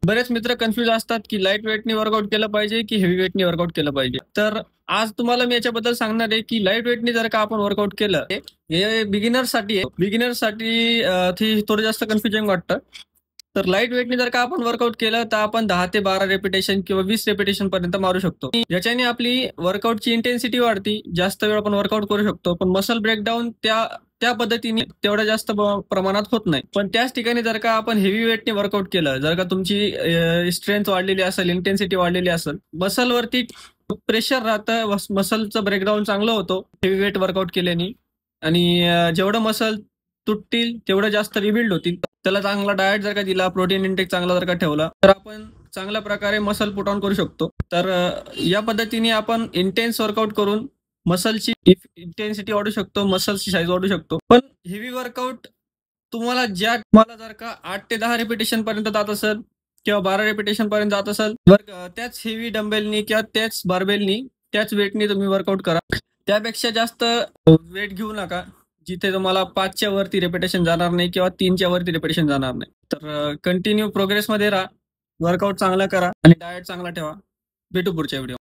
बरेच मित्र कन्फ्युज असतात की लाईट वेटनी वर्कआउट केलं पाहिजे की हेवी वेटनी वर्कआउट केलं पाहिजे. तर आज तुम्हाला मी याच्याबद्दल सांगणार आहे की लाईट वेटनी जर का आपण वर्कआउट केलं हे बिगिनर्ससाठी आहे. बिगिनर्ससाठी थोडं जास्त कन्फ्युजन वाटतं. तर लाईट वेटनी जर का आपण वर्कआउट केलं तर आपण 10 ते 12 रेपिटेशन किंवा 20 रेपिटेशन पर्यंत मारू शकतो. याच्याने आपली वर्कआउटची इंटेन्सिटी वाढती, जास्त वेळ आपण वर्कआउट करू शकतो. पण मसल ब्रेकडाऊन त्या त्या पद्धतीने तेवढ्या जास्त प्रमाणात होत नाही. पण त्याच ठिकाणी जर का आपण हेवी वेटने वर्कआउट केलं, जर का तुमची स्ट्रेंथ वाढलेली असेल, इंटेन्सिटी वाढलेली असेल, मसलवरती प्रेशर राहतं, मसलचं ब्रेकडाऊन चांगलं होतं हेवी वेट वर्कआउट केल्याने. आणि जेवढं मसल तुटतील तेवढं जास्त रिबिल्ड होतील. त्याला चांगला डाएट जर का दिला, प्रोटीन इंटेक चांगला जर का ठेवला, तर आपण चांगल्या प्रकारे मसल पुट ऑन करू शकतो. तर या पद्धतीने आपण इंटेन्स वर्कआउट करून मसलची इंटेन्सिटी वाढू शकतो, मसलची साईज वाढू शकतो. पण हेवी वर्कआउट तुम्हाला जर का 8 ते 10 रेपिटेशन पर्यंत जात असेल किंवा 12 रेपिटेशन पर्यंत जात असेल, त्याच हेवी डंबेलनी किंवा त्याच बारबेलनी, त्याच वेटनी तुम्ही वर्कआउट करा. त्यापेक्षा जास्त वेट घेऊ नका जिथे तुम्हाला 5च्या वरती रेपिटेशन जाणार नाही किंवा 3च्या वरती रेपिटेशन जाणार नाही. तर कंटिन्यू प्रोग्रेसमध्ये राहा, वर्कआउट चांगला करा आणि डाएट चांगला ठेवा. भेटू पुढच्या व्हिडिओ.